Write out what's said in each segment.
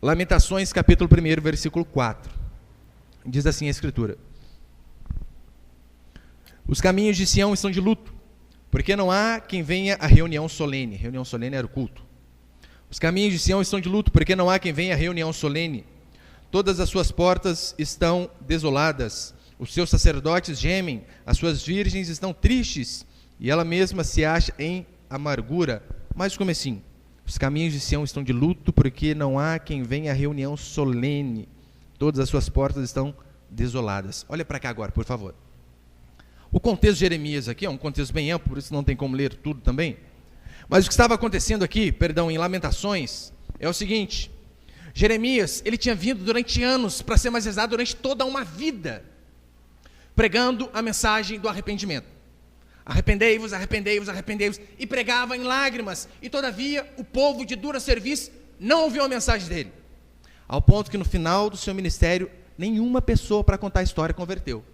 Lamentações, capítulo 1, versículo 4. Diz assim a Escritura: os caminhos de Sião estão de luto, porque não há quem venha à reunião solene. Reunião solene era o culto. Os caminhos de Sião estão de luto, porque não há quem venha à reunião solene. Todas as suas portas estão desoladas, os seus sacerdotes gemem, as suas virgens estão tristes, e ela mesma se acha em amargura. Mas como assim? Os caminhos de Sião estão de luto, porque não há quem venha à reunião solene. Todas as suas portas estão desoladas. Olha para cá agora, por favor. O contexto de Jeremias aqui é um contexto bem amplo, por isso não tem como ler tudo também. Mas o que estava acontecendo aqui, em Lamentações, é o seguinte: Jeremias, ele tinha vindo durante anos, para ser mais exato, durante toda uma vida, pregando a mensagem do arrependimento. Arrependei-vos, arrependei-vos, arrependei-vos, e pregava em lágrimas, e todavia o povo de dura serviço não ouviu a mensagem dele, ao ponto que no final do seu ministério, nenhuma pessoa para contar a história converteu,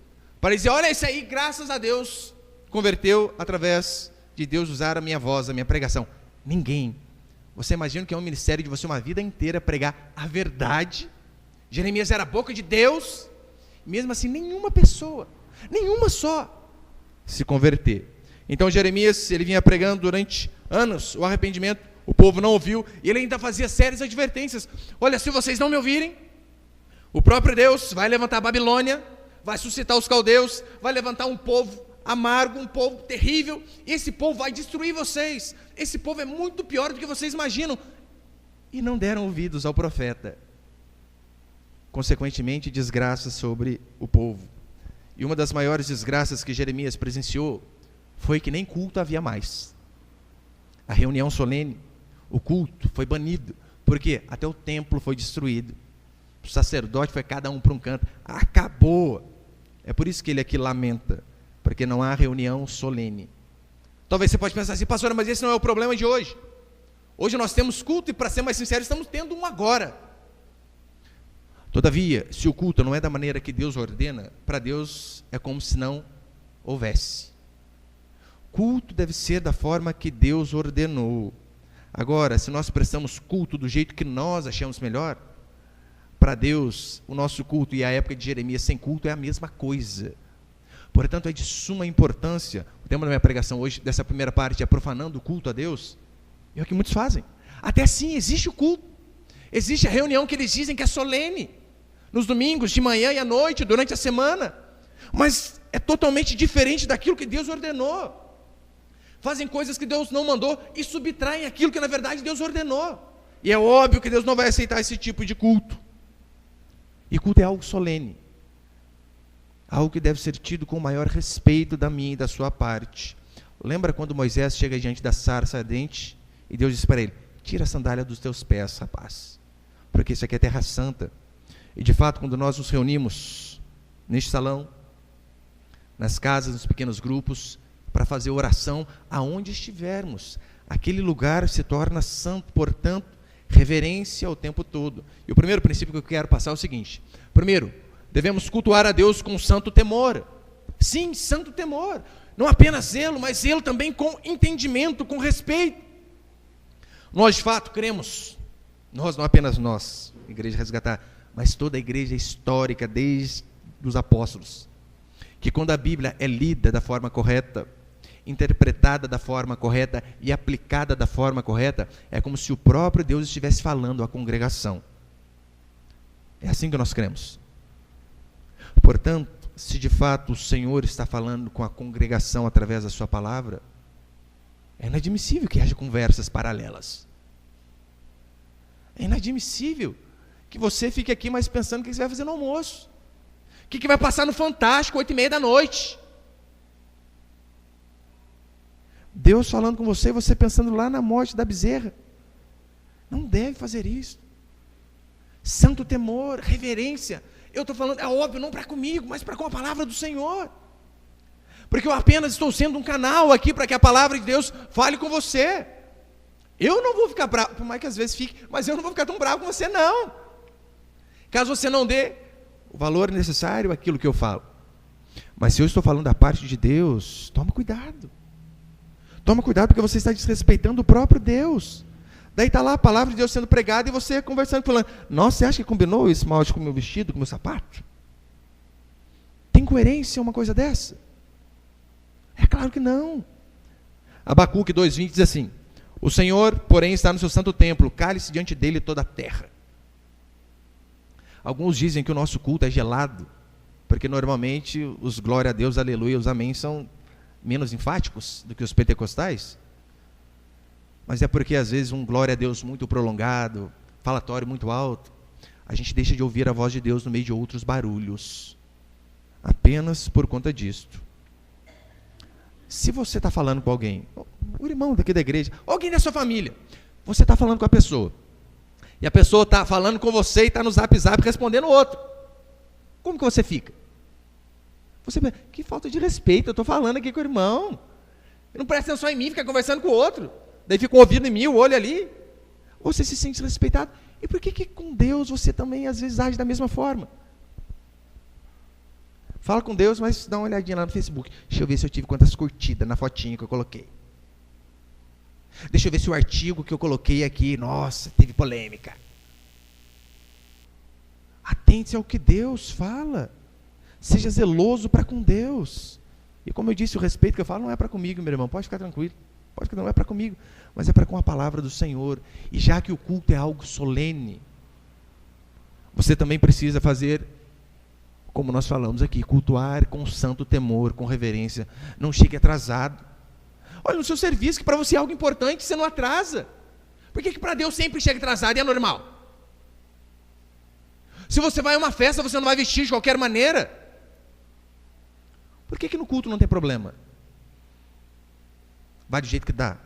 para dizer: olha, isso aí, graças a Deus, converteu através de Deus usar a minha voz, a minha pregação. Ninguém. Você imagina que é um ministério de você uma vida inteira pregar a verdade? Jeremias era a boca de Deus, mesmo assim nenhuma pessoa, nenhuma só, se converter. Então Jeremias, ele vinha pregando durante anos o arrependimento, o povo não ouviu, e ele ainda fazia sérias advertências: olha, se vocês não me ouvirem, o próprio Deus vai levantar a Babilônia, vai suscitar os caldeus, vai levantar um povo amargo, um povo terrível, e esse povo vai destruir vocês. Esse povo é muito pior do que vocês imaginam. E não deram ouvidos ao profeta. Consequentemente, desgraça sobre o povo. E uma das maiores desgraças que Jeremias presenciou foi que nem culto havia mais. A reunião solene, o culto foi banido, porque até o templo foi destruído. O sacerdote foi cada um para um canto. Acabou. É por isso que ele aqui lamenta, porque não há reunião solene. Talvez você pode pensar assim: pastor, mas esse não é o problema de hoje. Hoje nós temos culto e, para ser mais sincero, estamos tendo um agora. Todavia, se o culto não é da maneira que Deus ordena, para Deus é como se não houvesse. Culto deve ser da forma que Deus ordenou. Agora, se nós prestamos culto do jeito que nós achamos melhor, para Deus, o nosso culto e a época de Jeremias sem culto é a mesma coisa. Portanto, é de suma importância. O tema da minha pregação hoje, dessa primeira parte, é profanando o culto a Deus. E é o que muitos fazem. Até assim, existe o culto. Existe a reunião que eles dizem que é solene, nos domingos, de manhã e à noite, durante a semana. Mas é totalmente diferente daquilo que Deus ordenou. Fazem coisas que Deus não mandou e subtraem aquilo que na verdade Deus ordenou. E é óbvio que Deus não vai aceitar esse tipo de culto. E culto é algo solene. Algo que deve ser tido com o maior respeito da minha e da sua parte. Lembra quando Moisés chega diante da sarça ardente e Deus diz para ele: tira a sandália dos teus pés, rapaz, porque isso aqui é terra santa. E de fato, quando nós nos reunimos neste salão, nas casas, nos pequenos grupos, para fazer oração aonde estivermos, aquele lugar se torna santo. Portanto, reverência o tempo todo. E o primeiro princípio que eu quero passar é o seguinte: primeiro, devemos cultuar a Deus com santo temor. Sim, santo temor. Não apenas zelo, mas zelo também com entendimento, com respeito. Nós de fato cremos, nós, não apenas nós, Igreja Resgatar, mas toda a igreja histórica, desde os apóstolos, que quando a Bíblia é lida da forma correta, interpretada da forma correta e aplicada da forma correta, é como se o próprio Deus estivesse falando à congregação. É assim que nós cremos. Portanto, se de fato o Senhor está falando com a congregação através da sua palavra, é inadmissível que haja conversas paralelas. É inadmissível que você fique aqui mais pensando o que você vai fazer no almoço, o que vai passar no Fantástico 8h30 da noite. Deus falando com você e você pensando lá na morte da bezerra. Não deve fazer isso. Santo temor, reverência. Eu estou falando, é óbvio, não para comigo, mas para com a palavra do Senhor. Porque eu apenas estou sendo um canal aqui para que a palavra de Deus fale com você. Eu não vou ficar bravo, por mais que às vezes fique, mas eu não vou ficar tão bravo com você, não. Caso você não dê o valor necessário àquilo que eu falo. Mas se eu estou falando da parte de Deus, toma cuidado. Toma cuidado, porque você está desrespeitando o próprio Deus. Daí está lá a palavra de Deus sendo pregada e você conversando, falando, nossa, você acha que combinou esse esmalte com o meu vestido, com o meu sapato? Tem coerência uma coisa dessa? É claro que não. Abacuque 2,20 diz assim, o Senhor, porém, está no seu santo templo, cale-se diante dele toda a terra. Alguns dizem que o nosso culto é gelado, porque normalmente os glória a Deus, aleluia, os amém são menos enfáticos do que os pentecostais. Mas é porque às vezes um glória a Deus muito prolongado, falatório muito alto, a gente deixa de ouvir a voz de Deus no meio de outros barulhos. Apenas por conta disto. Se você está falando com alguém, o irmão daqui da igreja, alguém da sua família, você está falando com a pessoa, e a pessoa está falando com você e está no zap respondendo o outro. Como que você fica? Você pensa, que falta de respeito, eu estou falando aqui com o irmão. Ele não presta atenção em mim, fica conversando com o outro. Daí fica um ouvido em mim, o olho ali. Você se sente respeitado. E por que com Deus você também às vezes age da mesma forma? Fala com Deus, mas dá uma olhadinha lá no Facebook. Deixa eu ver se eu tive quantas curtidas na fotinha que eu coloquei. Deixa eu ver se o artigo que eu coloquei aqui, nossa, teve polêmica. Atente-se ao que Deus fala. Seja zeloso para com Deus. E como eu disse, o respeito que eu falo não é para comigo, meu irmão. Pode ficar tranquilo. Pode ficar, não é para comigo. Mas é para com a palavra do Senhor. E já que o culto é algo solene, você também precisa fazer, como nós falamos aqui, cultuar com santo temor, com reverência. Não chegue atrasado. Olha, no seu serviço, que para você é algo importante, você não atrasa. Por que para Deus sempre chega atrasado e é normal? Se você vai a uma festa, você não vai vestir de qualquer maneira. Por que no culto não tem problema? Vai do jeito que dá.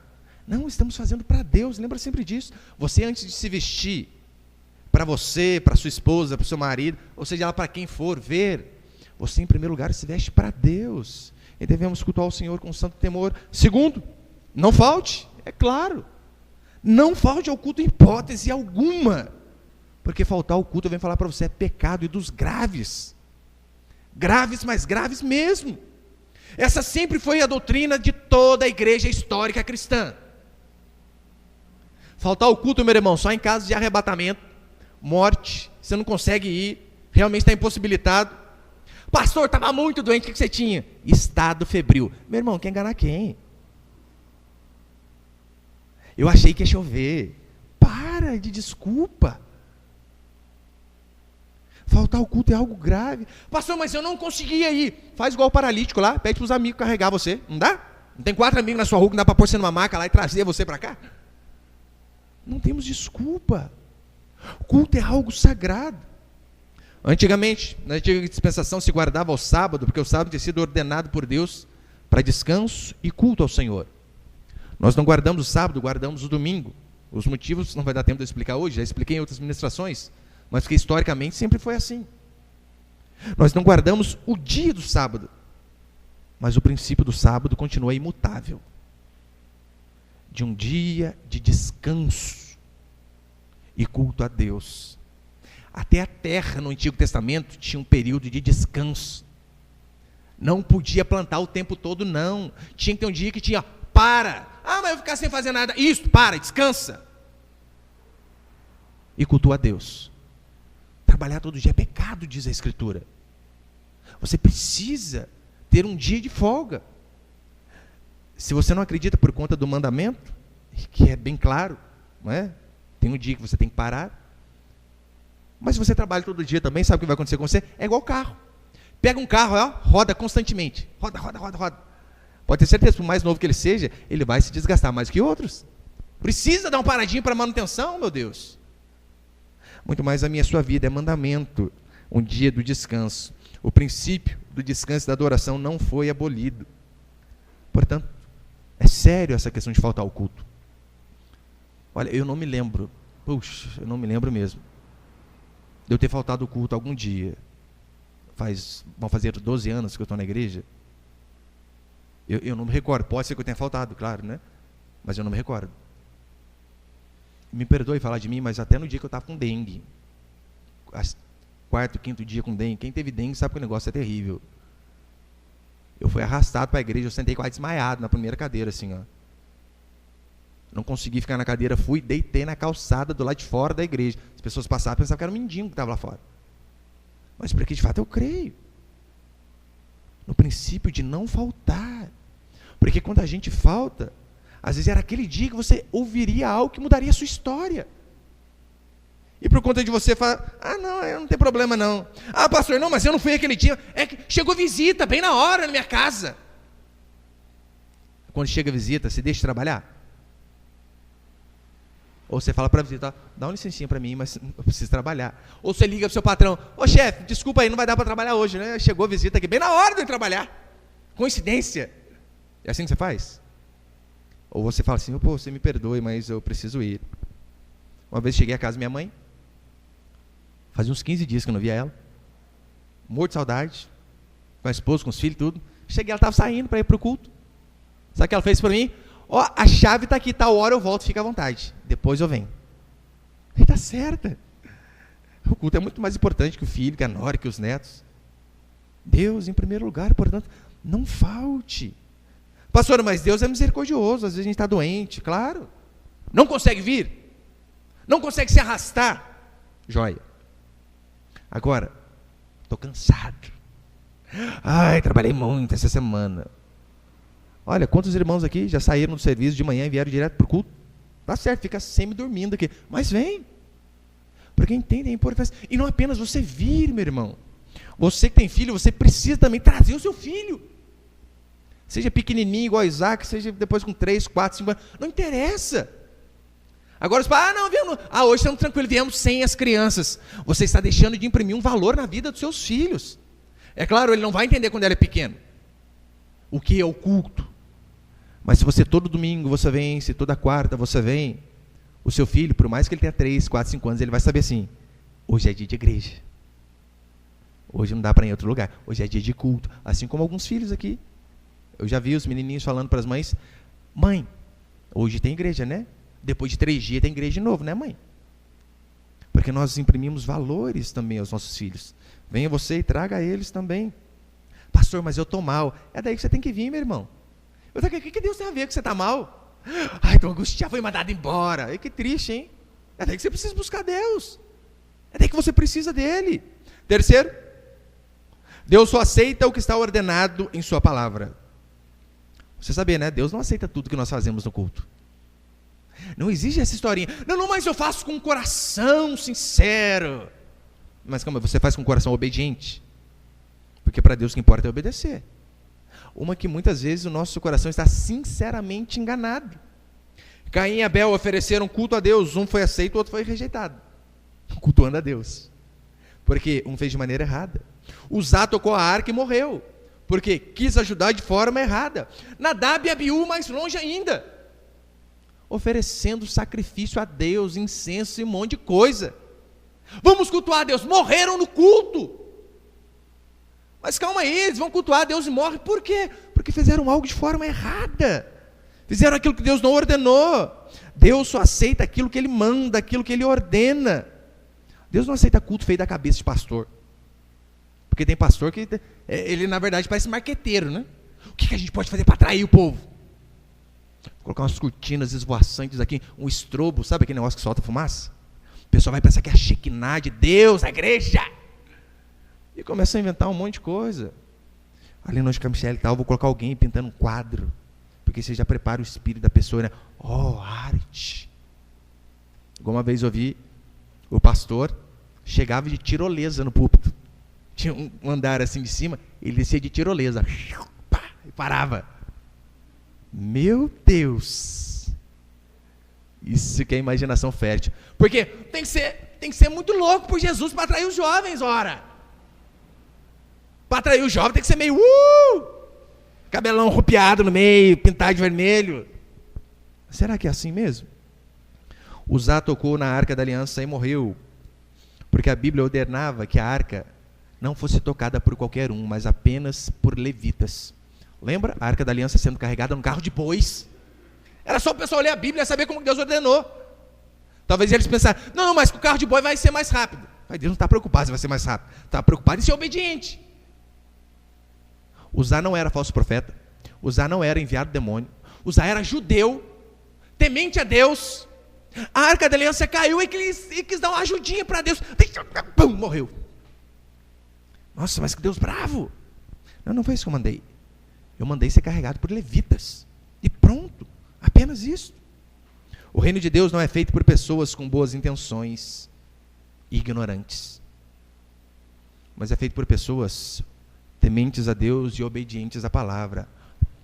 Não, estamos fazendo para Deus, lembra sempre disso. Você, antes de se vestir, para você, para sua esposa, para o seu marido, ou seja lá para quem for ver, você em primeiro lugar se veste para Deus. E devemos cultuar o Senhor com santo temor. Segundo, não falte, é claro. Não falte ao culto em hipótese alguma. Porque faltar ao culto, eu venho falar para você, é pecado e dos graves. Graves, mas graves mesmo. Essa sempre foi a doutrina de toda a igreja histórica cristã. Faltar ao culto, meu irmão, só em caso de arrebatamento, morte, você não consegue ir, realmente está impossibilitado. Pastor, estava muito doente, o que você tinha? Estado febril. Meu irmão, quer enganar quem? Eu achei que ia chover. Para de desculpa. Faltar ao culto é algo grave. Pastor, mas eu não conseguia ir. Faz igual o paralítico lá, pede para os amigos carregar você. Não dá? Não tem 4 amigos na sua rua que dá para pôr você numa maca lá e trazer você para cá? Não temos desculpa. O culto é algo sagrado. Antigamente, na antiga dispensação, se guardava ao sábado, porque o sábado tinha sido ordenado por Deus para descanso e culto ao Senhor. Nós não guardamos o sábado, guardamos o domingo. Os motivos não vai dar tempo de eu explicar hoje, já expliquei em outras ministrações, mas porque historicamente sempre foi assim. Nós não guardamos o dia do sábado, mas o princípio do sábado continua imutável. De um dia de descanso e culto a Deus. Até a terra no Antigo Testamento tinha um período de descanso. Não podia plantar o tempo todo, não. Tinha que ter um dia que tinha, para. Ah, mas eu vou ficar sem fazer nada. Isso, para, descansa. E cultua a Deus. Trabalhar todo dia é pecado, diz a Escritura. Você precisa ter um dia de folga. Se você não acredita por conta do mandamento, que é bem claro, não é? Tem um dia que você tem que parar. Mas se você trabalha todo dia também, sabe o que vai acontecer com você? É igual carro. Pega um carro, ó, roda constantemente. Roda. Pode ter certeza, por mais novo que ele seja, ele vai se desgastar mais que outros. Precisa dar um paradinho para manutenção, meu Deus. Muito mais a minha sua vida é mandamento. Um dia do descanso. O princípio do descanso e da adoração não foi abolido. Portanto, é sério essa questão de faltar ao culto. Olha, eu não me lembro. Puxa, eu não me lembro mesmo. De eu ter faltado o culto algum dia. Vão fazer 12 anos que eu estou na igreja. Eu não me recordo. Pode ser que eu tenha faltado, claro, né? Mas eu não me recordo. Me perdoe falar de mim, mas até no dia que eu estava com dengue. Quarto, quinto dia com dengue. Quem teve dengue sabe que o negócio é terrível. Eu fui arrastado para a igreja, eu sentei quase desmaiado na primeira cadeira, assim, ó. Não consegui ficar na cadeira, fui, deitei na calçada do lado de fora da igreja. As pessoas passavam e pensavam que era um mendigo que estava lá fora. Mas porque de fato eu creio no princípio de não faltar. Porque quando a gente falta, às vezes era aquele dia que você ouviria algo que mudaria a sua história. E por conta de você falar, não, eu não tem problema não. Pastor, não, mas eu não fui aquele dia. É que chegou visita, bem na hora, na minha casa. Quando chega visita, você deixa de trabalhar? Ou você fala para a visita, dá uma licencinha para mim, mas eu preciso trabalhar. Ou você liga para o seu patrão, chefe, desculpa aí, não vai dar para trabalhar hoje, né? Chegou a visita aqui, bem na hora de eu trabalhar. Coincidência. É assim que você faz? Ou você fala assim, você me perdoe, mas eu preciso ir. Uma vez cheguei à casa da minha mãe, fazia uns 15 dias que eu não via ela, morto de saudade, com a esposa, com os filhos, tudo. Cheguei, ela estava saindo para ir para o culto. Sabe o que ela fez para mim? A chave está aqui, tal hora eu volto, fica à vontade. Depois eu venho. E está certa. O culto é muito mais importante que o filho, que a nora, que os netos. Deus em primeiro lugar, portanto, não falte. Pastor, mas Deus é misericordioso, às vezes a gente está doente, claro. Não consegue vir? Não consegue se arrastar? Joia. Agora, estou cansado. Trabalhei muito essa semana. Olha, quantos irmãos aqui já saíram do serviço de manhã e vieram direto para o culto? Tá certo, fica semi-dormindo aqui. Mas vem. Porque entende a importância. E não apenas você vir, meu irmão. Você que tem filho, você precisa também trazer o seu filho. Seja pequenininho igual a Isaac, seja depois com 3, 4, 5 anos. Não interessa. Agora os pais, hoje estamos tranquilos, viemos sem as crianças. Você está deixando de imprimir um valor na vida dos seus filhos. É claro, ele não vai entender quando ele é pequeno. O que é o culto? Mas se você todo domingo você vem, se toda quarta você vem, o seu filho, por mais que ele tenha 3, 4, 5 anos, ele vai saber assim, hoje é dia de igreja. Hoje não dá para ir em outro lugar. Hoje é dia de culto. Assim como alguns filhos aqui. Eu já vi os menininhos falando para as mães, mãe, hoje tem igreja, né? Depois de 3 dias tem igreja de novo, né, mãe? Porque nós imprimimos valores também aos nossos filhos. Venha você e traga a eles também. Pastor, mas eu estou mal. É daí que você tem que vir, meu irmão. O que Deus tem a ver que você está mal? Então Agostinho já foi mandado embora. E que triste, hein? É daí que você precisa buscar Deus. É daí que você precisa dele. Terceiro, Deus só aceita o que está ordenado em sua palavra. Você sabia, né? Deus não aceita tudo que nós fazemos no culto. Não existe essa historinha. Não, mas eu faço com um coração sincero. Mas calma, você faz com um coração obediente. Porque para Deus o que importa é obedecer. Uma que muitas vezes o nosso coração está sinceramente enganado. Caim e Abel ofereceram culto a Deus. Um foi aceito, o outro foi rejeitado. Cultuando a Deus. Porque um fez de maneira errada. Uzá tocou a arca e morreu. Porque quis ajudar de forma errada. Nadab e Abiú mais longe ainda. Oferecendo sacrifício a Deus, incenso e um monte de coisa. Vamos cultuar a Deus. Morreram no culto. Mas calma aí, eles vão cultuar a Deus e morrem. Por quê? Porque fizeram algo de forma errada. Fizeram aquilo que Deus não ordenou. Deus só aceita aquilo que Ele manda, aquilo que Ele ordena. Deus não aceita culto feito da cabeça de pastor. Porque tem pastor que, ele na verdade parece marqueteiro, né? O que a gente pode fazer para atrair o povo? Colocar umas cortinas esvoaçantes aqui, um estrobo, sabe aquele negócio que solta fumaça? O pessoal vai pensar que é a Shekinah de Deus, a igreja. E começa a inventar um monte de coisa. Ali no Michele e tal, vou colocar alguém pintando um quadro. Porque você já prepara o espírito da pessoa, né? Arte. Igual uma vez eu vi o pastor, chegava de tirolesa no púlpito. Tinha um andar assim de cima, ele descia de tirolesa. E parava. Meu Deus. Isso que é imaginação fértil. Porque tem que ser muito louco por Jesus para atrair os jovens, ora. Para atrair o jovem tem que ser meio cabelão rupiado no meio, pintado de vermelho. Será que é assim mesmo? Uzá tocou na arca da aliança e morreu, porque a Bíblia ordenava que a arca não fosse tocada por qualquer um, mas apenas por levitas. Lembra? A arca da aliança sendo carregada num carro de bois. Era só o pessoal ler a Bíblia e saber como Deus ordenou. Talvez eles pensaram, não, mas com o carro de boi vai ser mais rápido. Mas Deus não está preocupado se vai ser mais rápido. Está preocupado em ser obediente. Uzá não era falso profeta. Uzá não era enviado do demônio. Uzá era judeu. temente a Deus. A arca da aliança caiu e quis dar uma ajudinha para Deus. Pum, morreu. Nossa, mas que Deus bravo. Não foi isso que eu mandei. Eu mandei ser carregado por levitas. E pronto, apenas isso. O reino de Deus não é feito por pessoas com boas intenções e ignorantes, mas é feito por pessoas tementes a Deus e obedientes à palavra.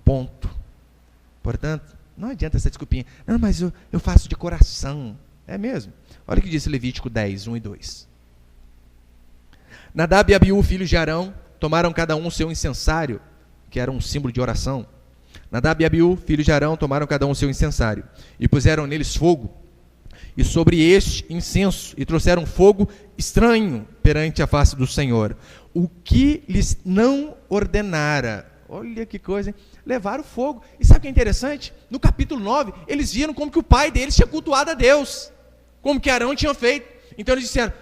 Ponto. Portanto, não adianta essa desculpinha. Não, mas eu faço de coração. É mesmo? Olha o que diz Levítico 10, 1 e 2. Nadab e Abiú, filhos de Arão, tomaram cada um seu incensário, que era um símbolo de oração. Nadab e Abiú, filhos de Arão, tomaram cada um seu incensário, e puseram neles fogo, e sobre este incenso, e trouxeram fogo estranho perante a face do Senhor, o que lhes não ordenara. Olha que coisa, hein? Levaram fogo. E sabe o que é interessante? No capítulo 9, eles viram como que o pai deles tinha cultuado a Deus, como que Arão tinha feito. Então eles disseram,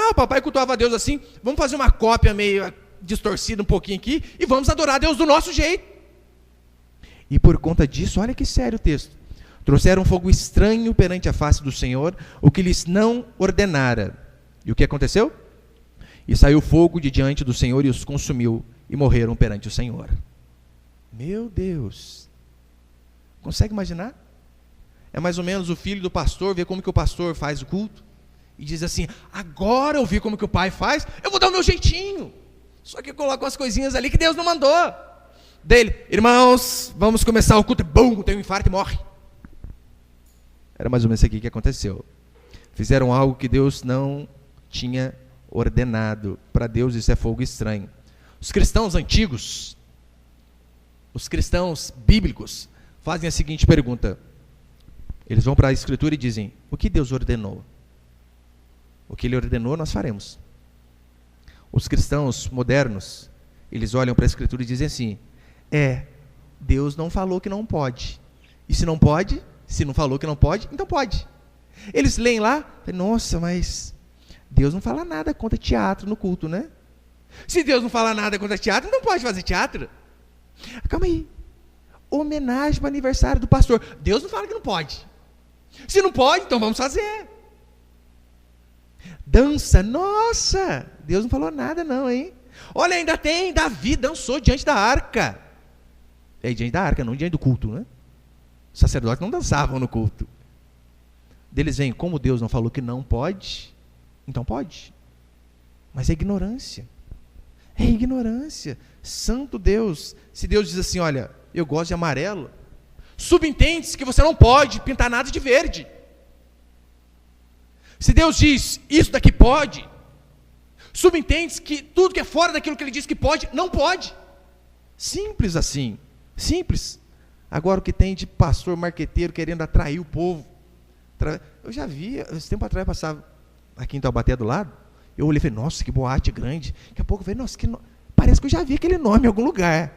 o papai cultuava a Deus assim, vamos fazer uma cópia meio distorcida um pouquinho aqui, e vamos adorar a Deus do nosso jeito. E por conta disso, olha que sério o texto, trouxeram fogo estranho perante a face do Senhor, o que lhes não ordenara. E o que aconteceu? E saiu fogo de diante do Senhor e os consumiu, e morreram perante o Senhor. Meu Deus! Consegue imaginar? É mais ou menos o filho do pastor, ver como que o pastor faz o culto, e diz assim, agora eu vi como que o pai faz, eu vou dar o meu jeitinho. Só que coloca umas coisinhas ali que Deus não mandou. Dele, irmãos, vamos começar o culto, bum, tem um infarto e morre. Era mais ou menos isso aqui que aconteceu. Fizeram algo que Deus não tinha ordenado. Para Deus isso é fogo estranho. Os cristãos antigos, os cristãos bíblicos, fazem a seguinte pergunta. Eles vão para a Escritura e dizem, o que Deus ordenou? O que Ele ordenou, nós faremos. Os cristãos modernos, eles olham para a Escritura e dizem assim, Deus não falou que não pode. E se não pode, se não falou que não pode, então pode. Eles leem lá, nossa, mas Deus não fala nada contra teatro no culto, né? Se Deus não fala nada contra teatro, não pode fazer teatro. Calma aí. Homenagem para o aniversário do pastor. Deus não fala que não pode. Se não pode, então vamos fazer. Dança, nossa, Deus não falou nada não, hein? Olha, ainda tem, Davi dançou diante da arca. Diante da arca, não diante do culto, né? Os sacerdotes não dançavam no culto. Deles vem, como Deus não falou que não pode, então pode. Mas é ignorância. É ignorância. Santo Deus. Se Deus diz assim, olha, eu gosto de amarelo, subentende-se que você não pode pintar nada de verde. Se Deus diz, isso daqui pode, subentende-se que tudo que é fora daquilo que Ele diz que pode, não pode. Simples assim. Simples. Agora o que tem de pastor marqueteiro querendo atrair o povo. Eu já vi, esse tempo atrás passava aqui em Taubaté do lado, eu olhei e falei, nossa, que boate grande. Daqui a pouco eu falei, nossa, parece que eu já vi aquele nome em algum lugar.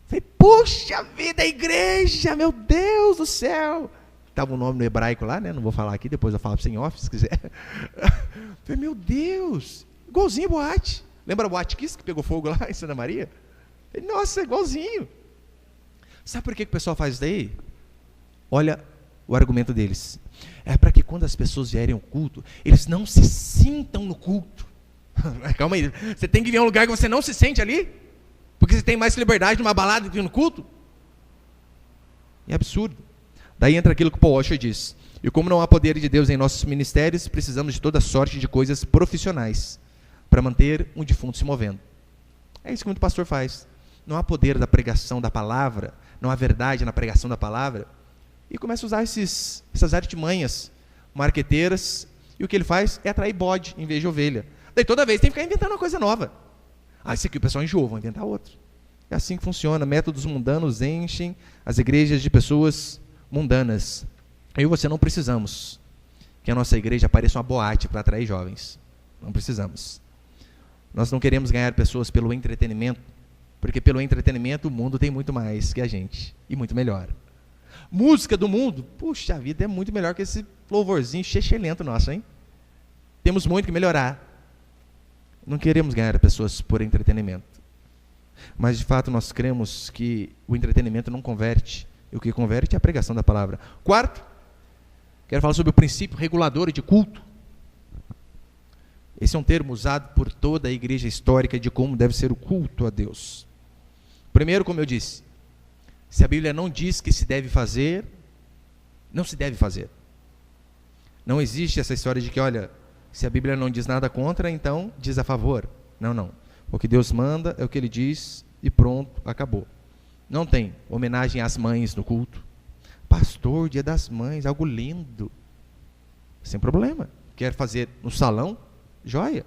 Falei, puxa vida, a igreja, meu Deus do céu. Estava um nome no hebraico lá, né? Não vou falar aqui, depois eu falo para você em off, se quiser. Falei, meu Deus, igualzinho a boate. Lembra a Boate Kiss que pegou fogo lá em Santa Maria? Falei, nossa, igualzinho. Sabe por que o pessoal faz isso daí? Olha o argumento deles. É para que quando as pessoas vierem ao culto, eles não se sintam no culto. Calma aí, você tem que vir a um lugar que você não se sente ali? Porque você tem mais liberdade numa balada do que no culto? É absurdo. Daí entra aquilo que Paul Washer diz. E como não há poder de Deus em nossos ministérios, precisamos de toda sorte de coisas profissionais para manter um defunto se movendo. É isso que muito pastor faz. Não há poder da pregação da palavra, não há verdade na pregação da palavra, e começa a usar essas artimanhas marqueteiras, e o que ele faz é atrair bode em vez de ovelha. Daí toda vez tem que ficar inventando uma coisa nova. Isso aqui o pessoal enjoou, vão inventar outro. É assim que funciona. Métodos mundanos enchem as igrejas de pessoas mundanas. Eu e você não precisamos que a nossa igreja pareça uma boate para atrair jovens. Não precisamos. Nós não queremos ganhar pessoas pelo entretenimento, porque pelo entretenimento o mundo tem muito mais que a gente, e muito melhor. Música do mundo, puxa vida, é muito melhor que esse louvorzinho chechelento nosso, hein? Temos muito que melhorar. Não queremos ganhar pessoas por entretenimento. Mas de fato nós cremos que o entretenimento não converte. E o que converte é a pregação da palavra. Quarto, Quero falar sobre o princípio regulador de culto. Esse é um termo usado por toda a igreja histórica de como deve ser o culto a Deus. Primeiro, como eu disse, se a Bíblia não diz que se deve fazer, não se deve fazer. Não existe essa história de que, olha, se a Bíblia não diz nada contra, então diz a favor. Não, não. O que Deus manda é o que Ele diz e pronto, acabou. Não tem homenagem às mães no culto. Pastor, Dia das Mães, algo lindo. Sem problema. Quer fazer no salão? Joia.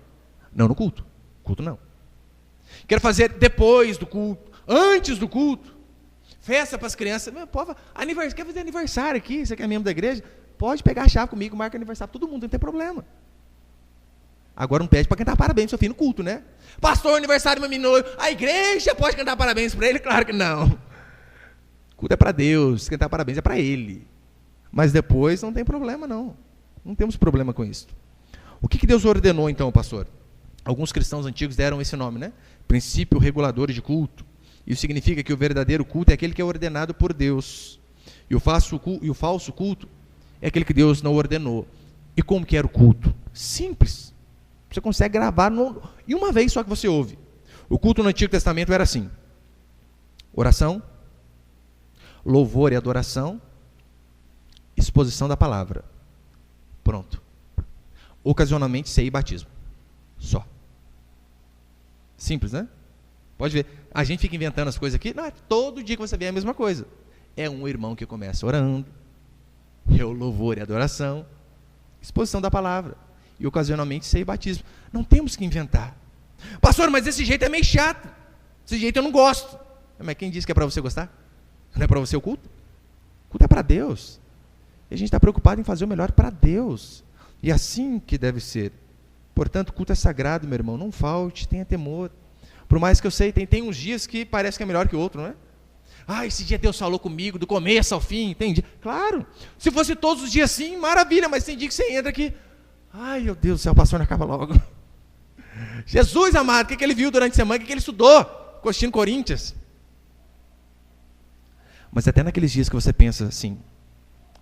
Não no culto. Culto não. Quer fazer depois do culto, antes do culto. Festa para as crianças. Quer fazer aniversário aqui? Você que é membro da igreja? Pode pegar a chave comigo, marca aniversário. Todo mundo, não tem problema. Agora não pede para cantar parabéns pro seu filho no culto, né? Pastor, aniversário do meu menino, a igreja pode cantar parabéns para ele? Claro que não. Culto é para Deus, cantar parabéns é para ele. Mas depois não tem problema, não. Não temos problema com isso. O que Deus ordenou então, pastor? Alguns cristãos antigos deram esse nome, né? Princípio regulador de culto. Isso significa que o verdadeiro culto é aquele que é ordenado por Deus. E o falso culto é aquele que Deus não ordenou. E como que era o culto? Simples. Você consegue gravar em uma vez só que você ouve. O culto no Antigo Testamento era assim: oração, louvor e adoração, exposição da palavra. Pronto. Ocasionalmente, ceia e batismo. Só. Simples, né? Pode ver. A gente fica inventando as coisas aqui. Não, é todo dia que você vê a mesma coisa. É um irmão que começa orando, é o louvor e adoração, exposição da palavra. E ocasionalmente ceia e batismo. Não temos que inventar. Pastor, mas esse jeito é meio chato. Esse jeito eu não gosto. Mas quem disse que é para você gostar? Não é para você o culto? O culto é para Deus. E a gente está preocupado em fazer o melhor para Deus. E assim que deve ser. Portanto, o culto é sagrado, meu irmão. Não falte, tenha temor. Por mais que eu sei, tem uns dias que parece que é melhor que o outro, não é? Ah, esse dia Deus falou comigo, do começo ao fim, tem dia. Claro, se fosse todos os dias assim, maravilha, mas tem dia que você entra aqui. Ai, meu Deus do céu, pastor, não acaba logo. Jesus amado, o que ele viu durante a semana, o que ele estudou? Coxinho Corinthians. Mas até naqueles dias que você pensa assim,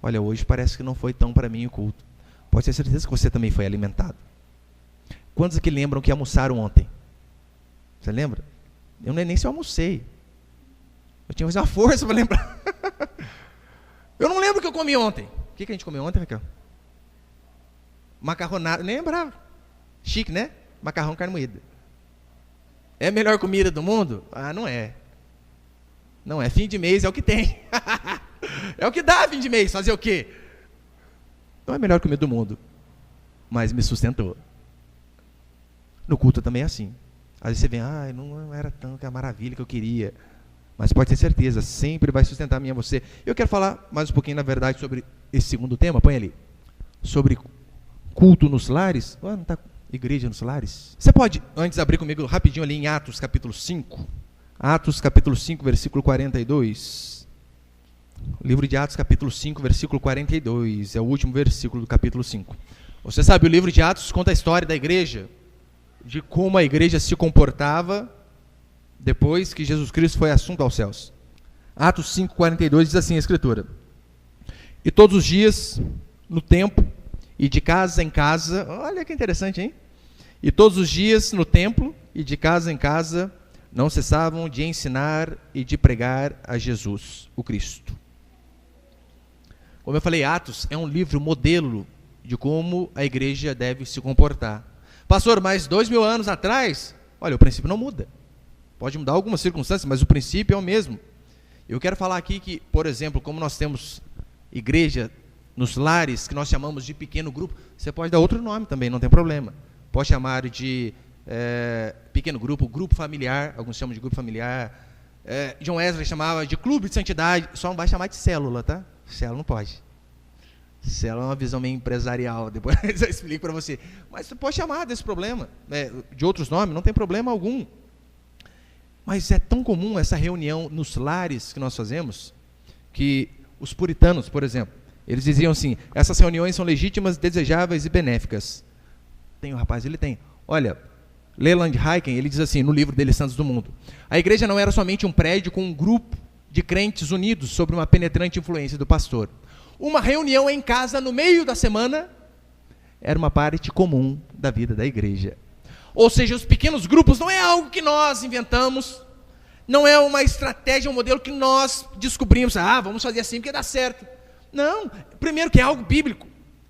olha, hoje parece que não foi tão para mim o culto. Pode ter certeza que você também foi alimentado. Quantos aqui lembram que almoçaram ontem? Você lembra? Eu nem se eu almocei. Eu tinha que fazer uma força para lembrar. Eu não lembro o que eu comi ontem. O que a gente comeu ontem, Raquel? Macarronada, nem lembrava. Chique, né? Macarrão, carne moída. É a melhor comida do mundo? Ah, não é. Não é. Fim de mês é o que tem. É o que dá fim de mês. Fazer o quê? Não é a melhor comida do mundo. Mas me sustentou. No culto também é assim. Às vezes você vê, não era tanto a maravilha que eu queria. Mas pode ter certeza, sempre vai sustentar a mim e a você. Eu quero falar mais um pouquinho, na verdade, sobre esse segundo tema. Põe ali. Sobre culto nos lares. Não está igreja nos lares? Você pode, antes, abrir comigo rapidinho ali em Atos capítulo 5. Atos capítulo 5, versículo 42. O livro de Atos capítulo 5, versículo 42. É o último versículo do capítulo 5. Você sabe, o livro de Atos conta a história da igreja, de como a igreja se comportava depois que Jesus Cristo foi assunto aos céus. Atos 5, 42 diz assim a Escritura: e todos os dias, no templo, e de casa em casa, olha que interessante, hein? E todos os dias no templo, e de casa em casa, não cessavam de ensinar e de pregar a Jesus, o Cristo. Como eu falei, Atos é um livro modelo de como a igreja deve se comportar. Pastor, mas 2000 anos atrás, olha, o princípio não muda. Pode mudar algumas circunstâncias, mas o princípio é o mesmo. Eu quero falar aqui que, por exemplo, como nós temos igreja nos lares, que nós chamamos de pequeno grupo, você pode dar outro nome também, não tem problema. Pode chamar de pequeno grupo, grupo familiar, alguns chamam de grupo familiar. John Wesley chamava de clube de santidade, só não vai chamar de célula, tá? Célula não pode. Célula é uma visão meio empresarial, depois eu explico para você. Mas você pode chamar desse problema, de outros nomes, não tem problema algum. Mas é tão comum essa reunião nos lares que nós fazemos, que os puritanos, por exemplo, eles diziam assim, essas reuniões são legítimas, desejáveis e benéficas. Tem um rapaz, ele tem. Olha, Leland Hyken, ele diz assim, no livro dele, Santos do Mundo, a igreja não era somente um prédio com um grupo de crentes unidos sob uma penetrante influência do pastor. uma reunião em casa no meio da semana era uma parte comum da vida da igreja. Ou seja, os pequenos grupos não é algo que nós inventamos, não é uma estratégia, um modelo que nós descobrimos, vamos fazer assim porque dá certo. Não, primeiro que é algo bíblico,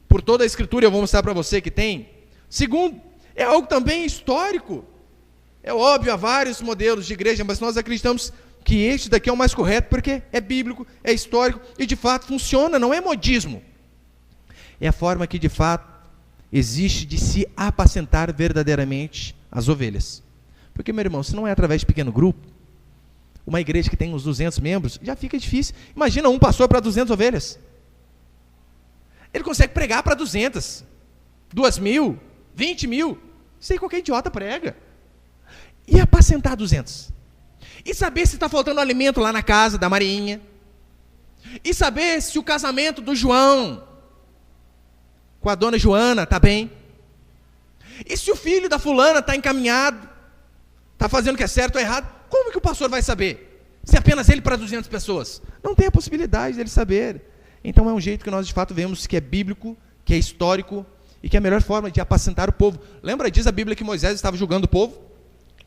por toda a escritura eu vou mostrar para você que tem. Segundo, é algo também histórico. É óbvio, há vários modelos de igreja, mas nós acreditamos que este daqui é o mais correto, porque é bíblico, é histórico, e de fato funciona, não é modismo. É a forma que de fato existe de se apacentar verdadeiramente as ovelhas. Porque, meu irmão, se não é através de pequeno grupo, uma igreja que tem uns 200 membros, já fica difícil. Imagina um pastor para 200 ovelhas. Ele consegue pregar para 200, 2.000, 20.000. Isso aí qualquer idiota prega. E apacentar 200. E saber se está faltando alimento lá na casa da Marinha. E saber se o casamento do João com a dona Joana está bem. E se o filho da fulana está encaminhado, está fazendo o que é certo ou errado. Como que o pastor vai saber? Se apenas ele para 200 pessoas. Não tem a possibilidade dele saber. Então é um jeito que nós de fato vemos que é bíblico, que é histórico e que é a melhor forma de apacentar o povo. Lembra, diz a Bíblia que Moisés estava julgando o povo?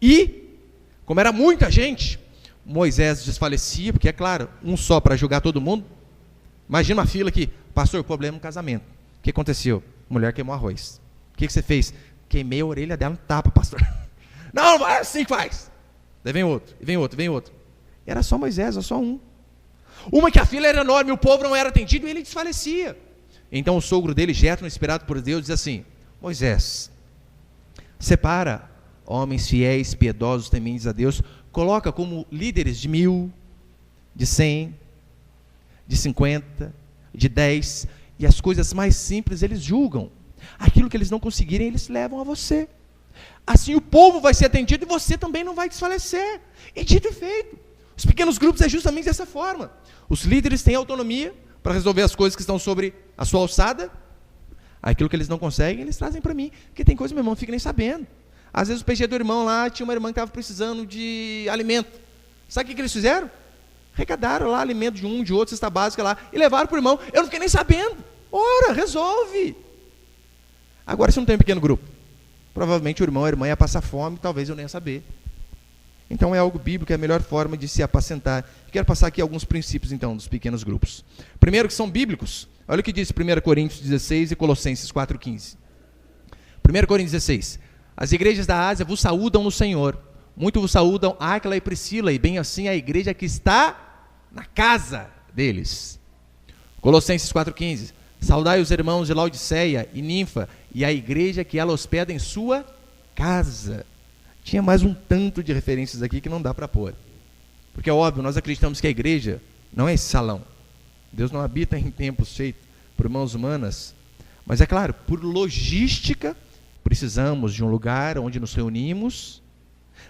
E, como era muita gente, Moisés desfalecia, porque é claro, um só para julgar todo mundo. Imagina uma fila aqui, pastor, problema no casamento. O que aconteceu? Mulher queimou arroz. O que você fez? Queimei a orelha dela no tapa, pastor. Não é assim que faz. Daí vem outro, e vem outro, vem outro. Era só Moisés, era só um. Uma que a fila era enorme, o povo não era atendido e ele desfalecia. Então o sogro dele, Jétro, inspirado por Deus, diz assim: Moisés, separa homens fiéis, piedosos, tementes a Deus, coloca como líderes de 1.000, de 100, de 50, de 10, e as coisas mais simples eles julgam. Aquilo que eles não conseguirem, eles levam a você. Assim o povo vai ser atendido e você também não vai desfalecer. E dito e feito. Os pequenos grupos é justamente dessa forma. Os líderes têm autonomia para resolver as coisas que estão sobre a sua alçada. Aquilo que eles não conseguem, eles trazem para mim. Porque tem coisa, meu irmão, não fica nem sabendo. Às vezes o PG do irmão lá, tinha uma irmã que estava precisando de alimento. Sabe o que eles fizeram? Arrecadaram lá alimento de um, de outro, cesta básica lá, e levaram para o irmão. Eu não fiquei nem sabendo. Ora, resolve. Agora, se não tem um pequeno grupo, provavelmente o irmão ou a irmã ia passar fome, talvez eu nem ia saber. Então é algo bíblico, é a melhor forma de se apacentar. Quero passar aqui alguns princípios, então, dos pequenos grupos. Primeiro, que são bíblicos. Olha o que diz 1 Coríntios 16 e Colossenses 4,15. 1 Coríntios 16. As igrejas da Ásia vos saúdam no Senhor. Muito vos saúdam Áquila e Priscila, e bem assim a igreja que está na casa deles. Colossenses 4,15. Saudai os irmãos de Laodiceia e Ninfa, e a igreja que ela hospeda em sua casa. Tinha mais um tanto de referências aqui que não dá para pôr. Porque é óbvio, nós acreditamos que a igreja não é esse salão. Deus não habita em templos feitos por mãos humanas. Mas é claro, por logística, precisamos de um lugar onde nos reunimos,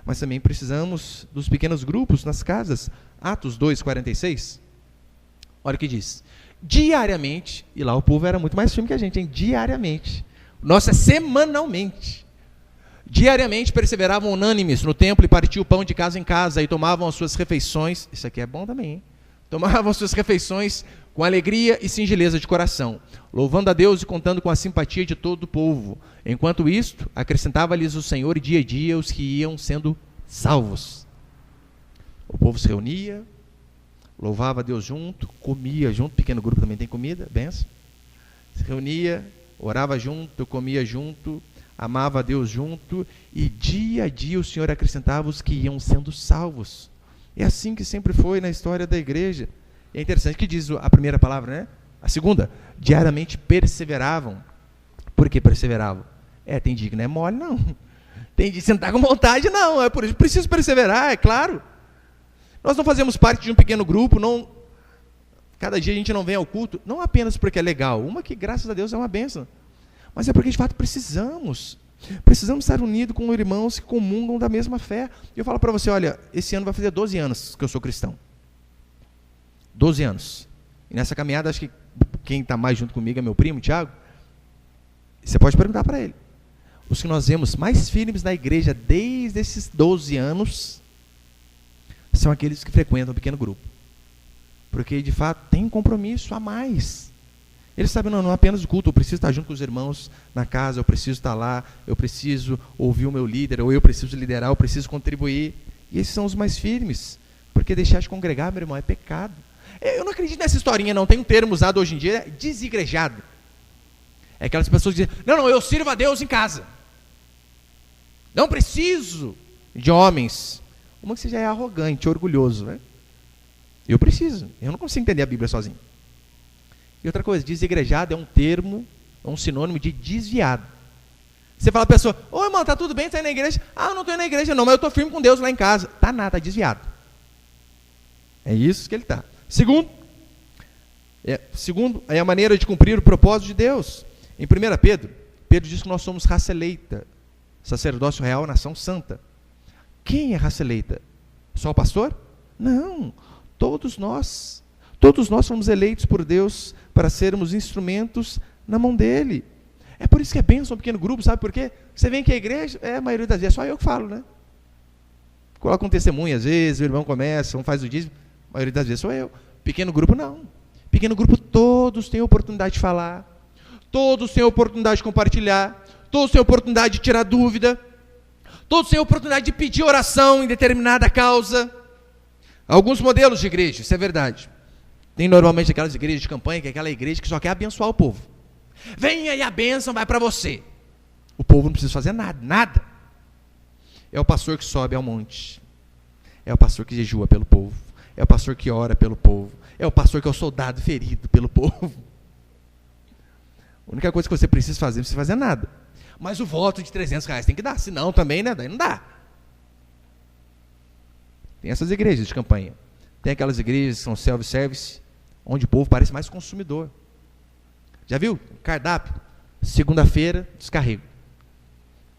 mas também precisamos dos pequenos grupos nas casas. Atos 2,46. Olha o que diz. Diariamente, e lá o povo era muito mais firme que a gente, hein? Diariamente. Nossa, semanalmente. Diariamente perseveravam unânimes no templo e partiam o pão de casa em casa e tomavam as suas refeições. Isso aqui é bom também, hein? Tomavam as suas refeições com alegria e singeleza de coração, louvando a Deus e contando com a simpatia de todo o povo. Enquanto isto, acrescentava-lhes o Senhor dia a dia os que iam sendo salvos. O povo se reunia, louvava a Deus junto, comia junto, pequeno grupo também tem comida, benção. Se reunia, orava junto, comia junto, amava a Deus junto, e dia a dia o Senhor acrescentava os que iam sendo salvos. É assim que sempre foi na história da igreja. É interessante que diz a primeira palavra, né? A segunda, diariamente perseveravam. Por que perseveravam? Tem dia que não é mole, não. Tem dia que você não está com vontade, não. É por isso, preciso perseverar, é claro. Nós não fazemos parte de um pequeno grupo, não. Cada dia a gente não vem ao culto, não apenas porque é legal, uma que graças a Deus é uma bênção, mas é porque de fato precisamos estar unidos com irmãos que comungam da mesma fé. Eu falo para você, olha, esse ano vai fazer 12 anos que eu sou cristão. 12 anos. E nessa caminhada, acho que quem está mais junto comigo é meu primo, Tiago. Você pode perguntar para ele. Os que nós vemos mais firmes na igreja desde esses 12 anos são aqueles que frequentam um pequeno grupo. Porque, de fato, tem um compromisso a mais. Ele sabe, não apenas o culto, eu preciso estar junto com os irmãos na casa, eu preciso estar lá, eu preciso ouvir o meu líder, ou eu preciso liderar, eu preciso contribuir. E esses são os mais firmes, porque deixar de congregar, meu irmão, é pecado. Eu não acredito nessa historinha, não. Tem um termo usado hoje em dia, é desigrejado. É aquelas pessoas que dizem, não, eu sirvo a Deus em casa. Não preciso de homens. Uma que você já é arrogante, orgulhoso, né? Eu preciso, eu não consigo entender a Bíblia sozinho. E outra coisa, desigrejado é um termo, é um sinônimo de desviado. Você fala a pessoa, ô irmão, tá tudo bem, você tá indo na igreja? Ah, eu não estou indo na igreja não, mas eu estou firme com Deus lá em casa. Tá nada, tá desviado. É isso que ele está. Segundo, é a maneira de cumprir o propósito de Deus. Em 1 Pedro diz que nós somos raça eleita, sacerdócio real, nação santa. Quem é raça eleita? Só o pastor? Não, todos nós fomos eleitos por Deus para sermos instrumentos na mão dele. É por isso que é bênção um pequeno grupo, sabe por quê? Você vem aqui à igreja, a maioria das vezes é só eu que falo, né? Coloca um testemunho às vezes, o irmão começa, um faz o dízimo, a maioria das vezes sou eu. Pequeno grupo não. Pequeno grupo todos têm oportunidade de falar, todos têm oportunidade de compartilhar, todos têm oportunidade de tirar dúvida, todos têm oportunidade de pedir oração em determinada causa. Alguns modelos de igreja, isso é verdade. Tem normalmente aquelas igrejas de campanha, que é aquela igreja que só quer abençoar o povo. Venha e a bênção vai para você. O povo não precisa fazer nada. É o pastor que sobe ao monte. É o pastor que jejua pelo povo. É o pastor que ora pelo povo. É o pastor que é o soldado ferido pelo povo. A única coisa que você precisa fazer, não precisa fazer nada. Mas o voto de R$300 tem que dar, senão também, né, daí não dá. Tem essas igrejas de campanha. Tem aquelas igrejas que são self-service, onde o povo parece mais consumidor. Já viu? Cardápio. Segunda-feira, descarrego.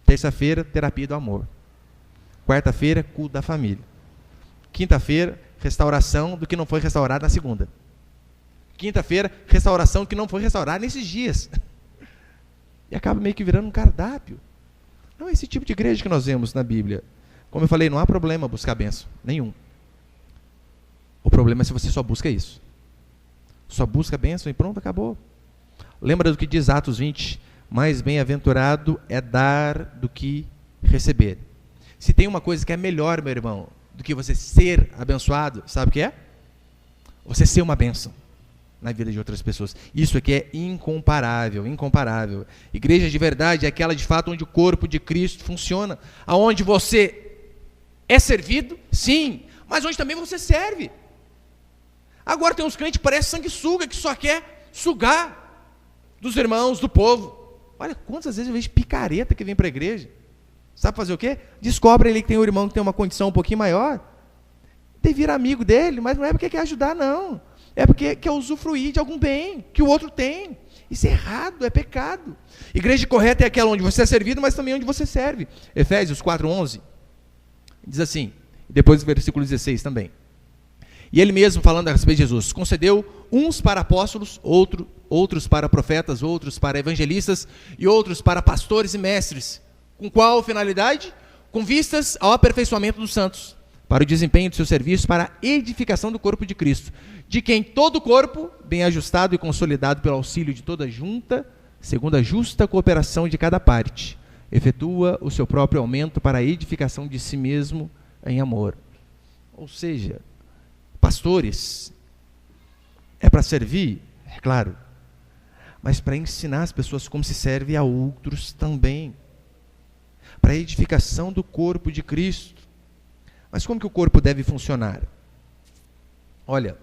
Terça-feira, terapia do amor. Quarta-feira, culto da família. Quinta-feira, restauração do que não foi restaurado na segunda. Quinta-feira, restauração do que não foi restaurado nesses dias. E acaba meio que virando um cardápio. Não é esse tipo de igreja que nós vemos na Bíblia. Como eu falei, não há problema buscar bênção. Nenhum. O problema é se você só busca isso. Só busca bênção e pronto, acabou. Lembra do que diz Atos 20? Mais bem-aventurado é dar do que receber. Se tem uma coisa que é melhor, meu irmão, do que você ser abençoado, sabe o que é? Você ser uma bênção na vida de outras pessoas. Isso aqui é incomparável, incomparável. Igreja de verdade é aquela de fato onde o corpo de Cristo funciona, aonde você é servido, sim, mas onde também você serve. Agora tem uns crentes que parecem sanguessuga, que só quer sugar dos irmãos, do povo. Olha quantas vezes eu vejo picareta que vem para a igreja. Sabe fazer o quê? Descobre ali que tem um irmão que tem uma condição um pouquinho maior, tem vir amigo dele, mas não é porque quer ajudar, não. É porque quer usufruir de algum bem que o outro tem. Isso é errado, é pecado. Igreja correta é aquela onde você é servido, mas também onde você serve. Efésios 4:11 diz assim, depois do versículo 16 também. E ele mesmo, falando a respeito de Jesus, concedeu uns para apóstolos, outros para profetas, outros para evangelistas e outros para pastores e mestres. Com qual finalidade? Com vistas ao aperfeiçoamento dos santos, para o desempenho do seu serviço, para a edificação do corpo de Cristo, de quem todo o corpo, bem ajustado e consolidado pelo auxílio de toda junta, segundo a justa cooperação de cada parte, efetua o seu próprio aumento para a edificação de si mesmo em amor. Ou seja, pastores, é para servir? É claro, mas para ensinar as pessoas como se serve a outros também, para a edificação do corpo de Cristo. Mas como que o corpo deve funcionar? Olha,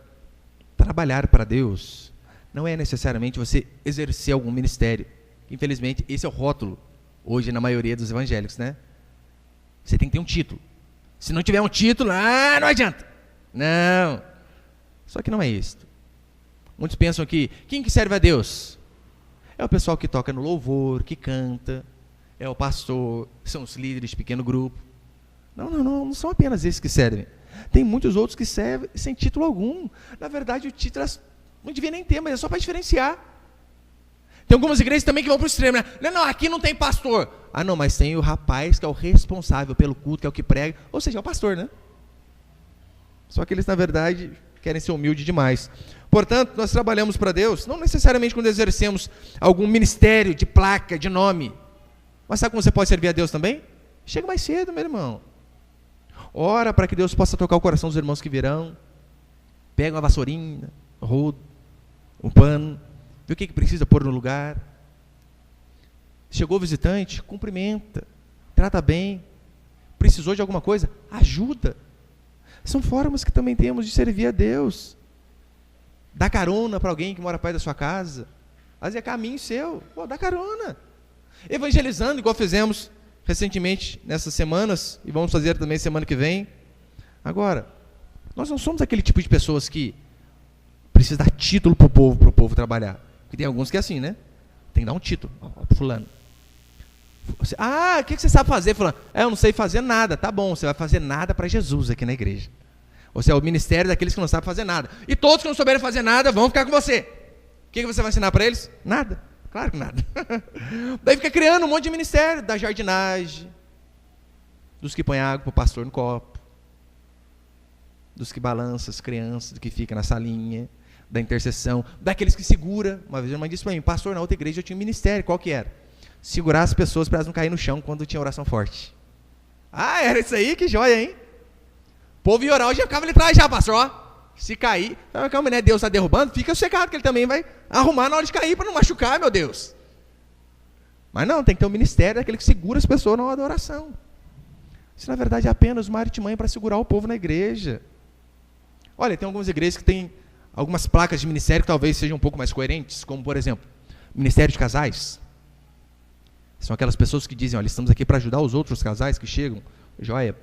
trabalhar para Deus não é necessariamente você exercer algum ministério. Infelizmente, esse é o rótulo hoje na maioria dos evangélicos, né? Você tem que ter um título. Se não tiver um título, não adianta. Não. Só que não é isso. Muitos pensam que quem que serve a Deus? É o pessoal que toca no louvor, que canta, é o pastor, são os líderes de pequeno grupo. Não são apenas esses que servem. Tem muitos outros que servem sem título algum. Na verdade, o título não devia nem ter, mas é só para diferenciar. Tem algumas igrejas também que vão para o extremo, né? Não, aqui não tem pastor. Não, mas tem o rapaz que é o responsável pelo culto, que é o que prega, ou seja, é o pastor, né? Só que eles, na verdade, querem ser humildes demais. Portanto, nós trabalhamos para Deus, não necessariamente quando exercemos algum ministério de placa, de nome. Mas sabe como você pode servir a Deus também? Chega mais cedo, meu irmão. Ora para que Deus possa tocar o coração dos irmãos que virão. Pega uma vassourinha, rodo, um pano, vê o que precisa pôr no lugar. Chegou o visitante, cumprimenta, trata bem. Precisou de alguma coisa? Ajuda. São formas que também temos de servir a Deus. Dá carona para alguém que mora perto da sua casa. Às vezes é caminho seu. Pô, dá carona. Evangelizando, igual fizemos recentemente nessas semanas, e vamos fazer também semana que vem. Agora, nós não somos aquele tipo de pessoas que precisa dar título para o povo trabalhar. Porque tem alguns que é assim, né? Tem que dar um título. Fulano. O que você sabe fazer, fulano? Eu não sei fazer nada. Tá bom, você vai fazer nada para Jesus aqui na igreja. Você é o ministério daqueles que não sabem fazer nada. E todos que não souberem fazer nada vão ficar com você. O que você vai ensinar para eles? Nada. Claro que nada. Daí fica criando um monte de ministério, da jardinagem, dos que põem água para o pastor no copo, dos que balançam as crianças, do que fica na salinha, da intercessão, daqueles que segura. Uma vez a irmã disse para mim, pastor, na outra igreja eu tinha um ministério, qual que era? Segurar as pessoas para elas não caírem no chão quando tinha oração forte. Era isso aí? Que joia, hein? O povo ia orar, hoje ficava ali atrás já, pastor, ó. Se cair, calma, né? Deus está derrubando, fica sossegado que ele também vai arrumar na hora de cair para não machucar, meu Deus. Mas não, tem que ter um ministério daquele que segura as pessoas na hora da oração. Isso na verdade é apenas uma artimanha para segurar o povo na igreja. Olha, tem algumas igrejas que têm algumas placas de ministério que talvez sejam um pouco mais coerentes, como por exemplo, Ministério de Casais. São aquelas pessoas que dizem, olha, estamos aqui para ajudar os outros casais que chegam, joia.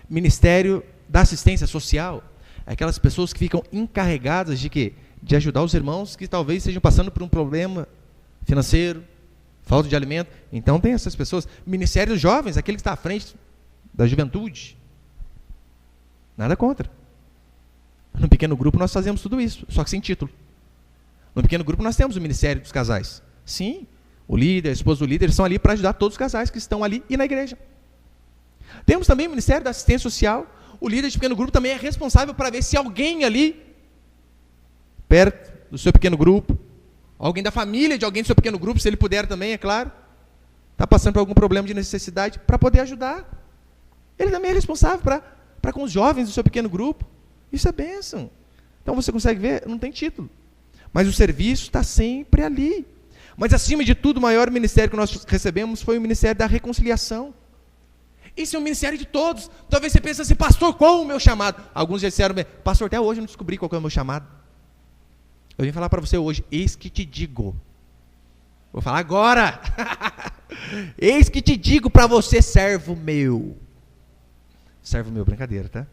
Ministério da Assistência Social. Aquelas pessoas que ficam encarregadas de quê? De ajudar os irmãos que talvez estejam passando por um problema financeiro, falta de alimento. Então tem essas pessoas. Ministério dos Jovens, aquele que está à frente da juventude. Nada contra. No pequeno grupo nós fazemos tudo isso, só que sem título. No pequeno grupo nós temos o Ministério dos Casais. Sim, o líder, a esposa do líder, eles estão ali para ajudar todos os casais que estão ali e na igreja. Temos também o Ministério da Assistência Social. O líder de pequeno grupo também é responsável para ver se alguém ali, perto do seu pequeno grupo, alguém da família de alguém do seu pequeno grupo, se ele puder também, é claro, está passando por algum problema de necessidade, para poder ajudar. Ele também é responsável para com os jovens do seu pequeno grupo. Isso é bênção. Então você consegue ver, não tem título. Mas o serviço está sempre ali. Mas acima de tudo, o maior ministério que nós recebemos foi o ministério da reconciliação. Isso é um ministério de todos. Talvez você pense assim, pastor, qual o meu chamado? Alguns já disseram, pastor, até hoje eu não descobri qual é o meu chamado. Eu vim falar para você hoje, eis que te digo. Vou falar agora. Eis que te digo para você, servo meu. Servo meu, brincadeira, tá?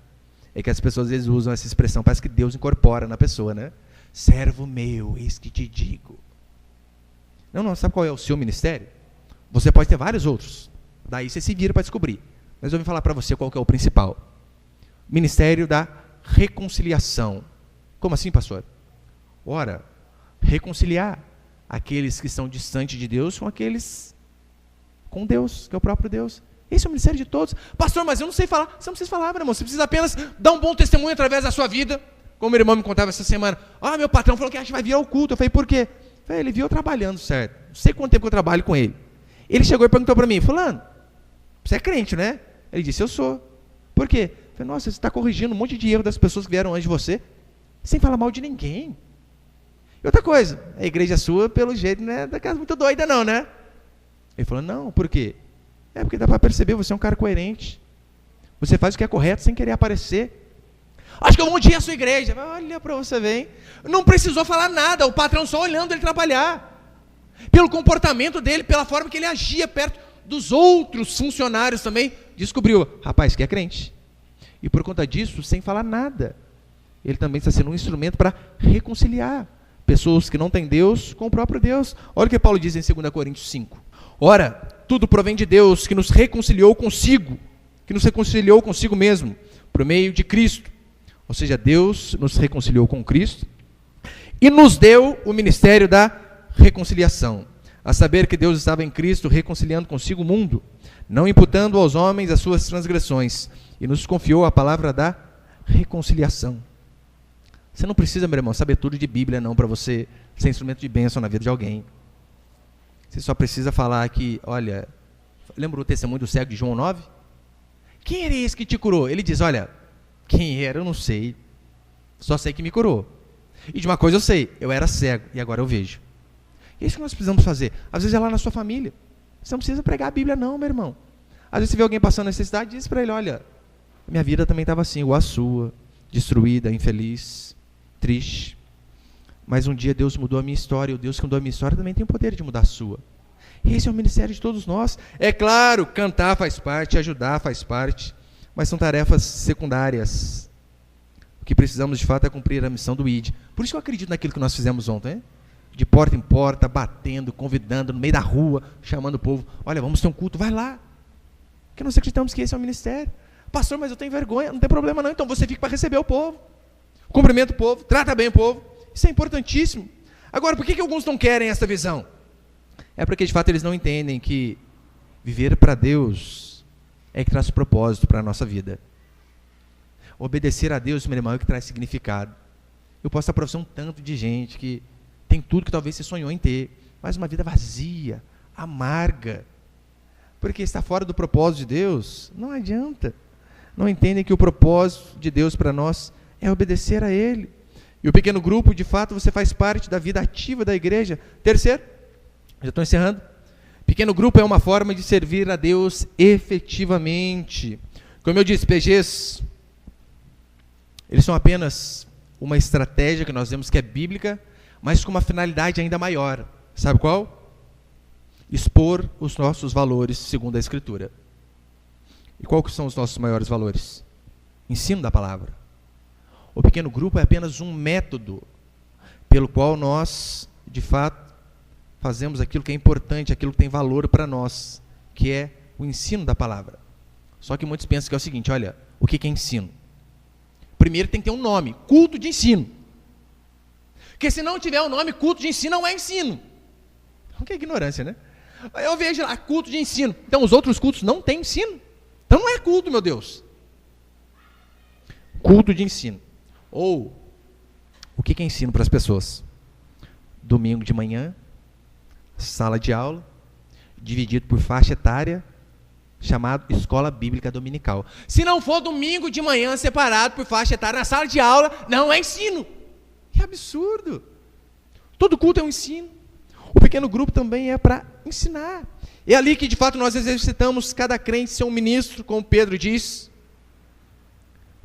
É que as pessoas às vezes usam essa expressão, parece que Deus incorpora na pessoa, né? Servo meu, eis que te digo. Não, sabe qual é o seu ministério? Você pode ter vários outros. Daí você se vira para descobrir. Mas eu vim falar para você qual que é o principal. Ministério da reconciliação. Como assim, pastor? Ora, reconciliar aqueles que estão distantes de Deus com aqueles com Deus, que é o próprio Deus. Esse é o ministério de todos. Pastor, mas eu não sei falar. Você não precisa falar, meu irmão. Você precisa apenas dar um bom testemunho através da sua vida. Como o irmão me contava essa semana. Meu patrão falou que a gente vai vir ao culto. Eu falei, por quê? Eu falei, ele viu eu trabalhando, certo? Não sei quanto tempo que eu trabalho com ele. Ele chegou e perguntou para mim, fulano, você é crente, né? Ele disse, eu sou. Por quê? Eu falei, nossa, você está corrigindo um monte de erro das pessoas que vieram antes de você, sem falar mal de ninguém. E outra coisa, a igreja sua, pelo jeito, não é daquelas muito doida não, né? Ele falou, não, por quê? É porque dá para perceber, você é um cara coerente. Você faz o que é correto sem querer aparecer. Acho que eu vou um dia à sua igreja. Olha para você ver, hein? Não precisou falar nada, o patrão só olhando ele trabalhar. Pelo comportamento dele, pela forma que ele agia perto dos outros funcionários também, descobriu, rapaz, que é crente. E por conta disso, sem falar nada, ele também está sendo um instrumento para reconciliar pessoas que não têm Deus com o próprio Deus. Olha o que Paulo diz em 2 Coríntios 5. Ora, tudo provém de Deus, que nos reconciliou consigo mesmo, por meio de Cristo. Ou seja, Deus nos reconciliou com Cristo e nos deu o ministério da reconciliação, a saber que Deus estava em Cristo reconciliando consigo o mundo, não imputando aos homens as suas transgressões, e nos confiou a palavra da reconciliação. Você não precisa, meu irmão, saber tudo de Bíblia, não, para você ser instrumento de bênção na vida de alguém. Você só precisa falar que, olha, lembra o testemunho do cego de João 9? Quem era esse que te curou? Ele diz, olha, quem era eu não sei, só sei que me curou. E de uma coisa eu sei, eu era cego e agora eu vejo. É isso que nós precisamos fazer. Às vezes é lá na sua família. Você não precisa pregar a Bíblia não, meu irmão. Às vezes você vê alguém passando necessidade, diz para ele, olha, minha vida também estava assim, igual a sua, destruída, infeliz, triste. Mas um dia Deus mudou a minha história, e o Deus que mudou a minha história também tem o poder de mudar a sua. Esse é o ministério de todos nós. É claro, cantar faz parte, ajudar faz parte, mas são tarefas secundárias. O que precisamos de fato é cumprir a missão do ID. Por isso que eu acredito naquilo que nós fizemos ontem, hein? De porta em porta, batendo, convidando, no meio da rua, chamando o povo. Olha, vamos ter um culto, vai lá. Porque nós acreditamos que esse é o ministério. Pastor, mas eu tenho vergonha. Não tem problema não, então você fica para receber o povo. Cumprimenta o povo, trata bem o povo. Isso é importantíssimo. Agora, por que alguns não querem essa visão? É porque de fato eles não entendem que viver para Deus é que traz propósito para a nossa vida. Obedecer a Deus, meu irmão, é o que traz significado. Eu posso estar professando um tanto de gente que tem tudo que talvez você sonhou em ter, mas uma vida vazia, amarga, porque está fora do propósito de Deus. Não adianta. Não entendem que o propósito de Deus para nós é obedecer a Ele. E o pequeno grupo, de fato, você faz parte da vida ativa da igreja. Terceiro, já estou encerrando. Pequeno grupo é uma forma de servir a Deus efetivamente. Como eu disse, PGs, eles são apenas uma estratégia que nós vemos que é bíblica, mas com uma finalidade ainda maior. Sabe qual? Expor os nossos valores segundo a Escritura. E qual que são os nossos maiores valores? Ensino da palavra. O pequeno grupo é apenas um método pelo qual nós, de fato, fazemos aquilo que é importante, aquilo que tem valor para nós, que é o ensino da palavra. Só que muitos pensam que é o seguinte, olha, o que é ensino? Primeiro tem que ter um nome, culto de ensino. Porque se não tiver o nome culto de ensino, não é ensino. Que ignorância, né? Eu vejo lá, culto de ensino. Então os outros cultos não têm ensino. Então não é culto, meu Deus. Culto de ensino. Ou, o que é ensino para as pessoas? Domingo de manhã, sala de aula, dividido por faixa etária, chamado Escola Bíblica Dominical. Se não for domingo de manhã separado por faixa etária na sala de aula, não é ensino. Que absurdo. Todo culto é um ensino. O pequeno grupo também é para ensinar. É ali que de fato nós exercitamos cada crente ser um ministro, como Pedro diz.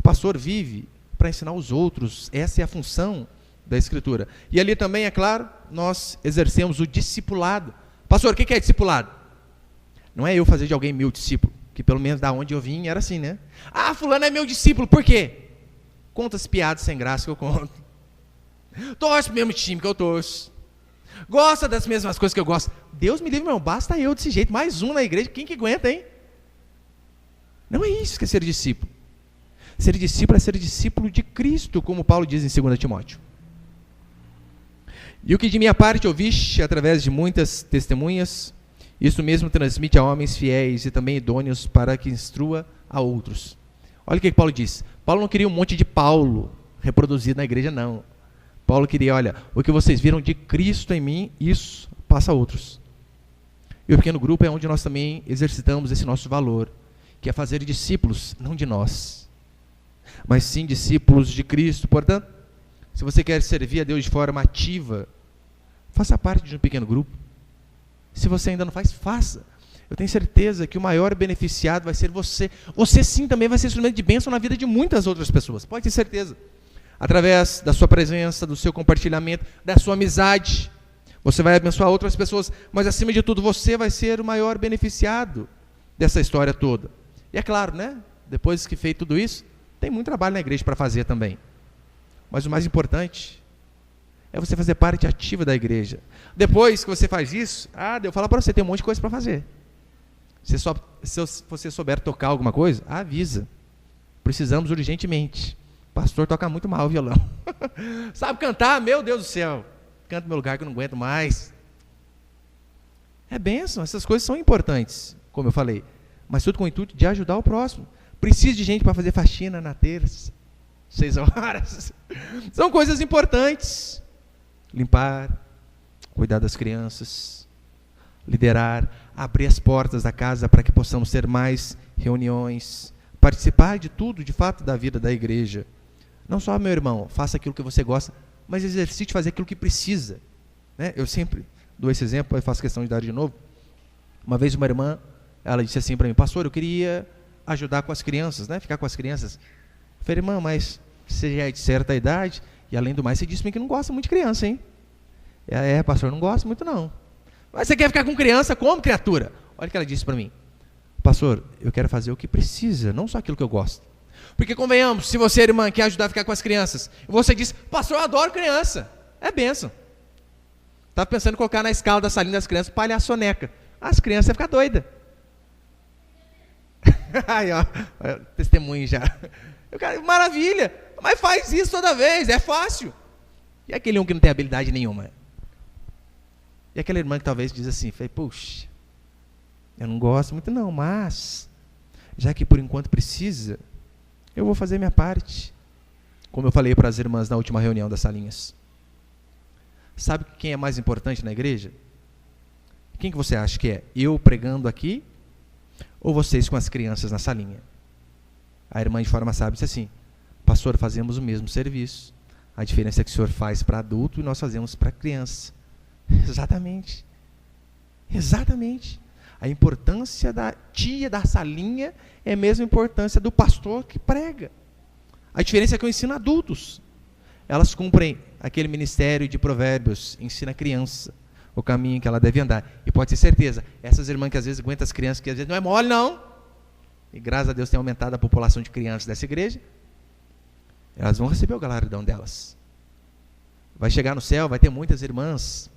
O pastor vive para ensinar os outros. Essa é a função da Escritura. E ali também, é claro, nós exercemos o discipulado. Pastor, o que é discipulado? Não é eu fazer de alguém meu discípulo, que pelo menos da onde eu vim era assim, né? Ah, fulano é meu discípulo, por quê? Conta as piadas sem graça que eu conto. Torce pro mesmo time que eu torço. Gosta das mesmas coisas que eu gosto. Deus me livre, meu irmão, basta eu desse jeito. Mais um na igreja, quem que aguenta, hein? Não é isso que é ser discípulo. Ser discípulo é ser discípulo de Cristo, como Paulo diz em 2 Timóteo. E o que de minha parte ouviste, através de muitas testemunhas, isso mesmo transmite a homens fiéis e também idôneos para que instrua a outros. Olha o que Paulo diz. Paulo não queria um monte de Paulo reproduzido na igreja, não. Paulo queria, olha, o que vocês viram de Cristo em mim, isso passa a outros. E o pequeno grupo é onde nós também exercitamos esse nosso valor, que é fazer discípulos, não de nós, mas sim discípulos de Cristo. Portanto, se você quer servir a Deus de forma ativa, faça parte de um pequeno grupo. Se você ainda não faz, faça. Eu tenho certeza que o maior beneficiado vai ser você. Você sim também vai ser instrumento de bênção na vida de muitas outras pessoas. Pode ter certeza. Através da sua presença, do seu compartilhamento, da sua amizade, você vai abençoar outras pessoas, mas acima de tudo, você vai ser o maior beneficiado dessa história toda. E é claro, né? Depois que feito tudo isso, tem muito trabalho na igreja para fazer também. Mas o mais importante é você fazer parte ativa da igreja. Depois que você faz isso, eu falo para você, tem um monte de coisa para fazer. Se você souber tocar alguma coisa, avisa. Precisamos urgentemente. O pastor toca muito mal o violão. Sabe cantar? Meu Deus do céu. Canta no meu lugar que eu não aguento mais. É bênção, essas coisas são importantes, como eu falei. Mas tudo com o intuito de ajudar o próximo. Precisa de gente para fazer faxina na terça. 6 horas. São coisas importantes. Limpar, cuidar das crianças, liderar, abrir as portas da casa para que possamos ter mais reuniões, participar de tudo, de fato, da vida da igreja. Não só, meu irmão, faça aquilo que você gosta, mas exercite fazer aquilo que precisa. Né? Eu sempre dou esse exemplo, eu faço questão de dar de novo. Uma vez uma irmã, ela disse assim para mim: pastor, eu queria ajudar com as crianças, né? Ficar com as crianças. Eu falei: irmã, mas você já é de certa idade, e além do mais, você disse para mim que não gosta muito de criança, hein? Pastor, não gosto muito não. Mas você quer ficar com criança como, criatura? Olha o que ela disse para mim: pastor, eu quero fazer o que precisa, não só aquilo que eu gosto. Porque convenhamos, se você, irmã, quer ajudar a ficar com as crianças, e você diz: pastor, eu adoro criança, é bênção. Estava pensando em colocar na escala da salinha das crianças palhaçoneca. As crianças iam ficar doidas. Aí, ó, testemunho já. Maravilha, mas faz isso toda vez, é fácil. E aquele que não tem habilidade nenhuma? E aquela irmã que talvez diz assim: puxa, eu não gosto muito não, mas já que por enquanto precisa, eu vou fazer minha parte. Como eu falei para as irmãs na última reunião das salinhas. Sabe quem é mais importante na igreja? Quem que você acha que é? Eu pregando aqui ou vocês com as crianças na salinha? A irmã de forma sábia disse assim: pastor, fazemos o mesmo serviço. A diferença é que o senhor faz para adulto e nós fazemos para criança. Exatamente. Exatamente. A importância da tia da salinha é a mesma importância do pastor que prega. A diferença é que eu ensino adultos. Elas cumprem aquele ministério de provérbios, ensina a criança o caminho que ela deve andar. E pode ter certeza, essas irmãs que às vezes aguentam as crianças, que às vezes não é mole não, e graças a Deus tem aumentado a população de crianças dessa igreja, elas vão receber o galardão delas. Vai chegar no céu, vai ter muitas irmãs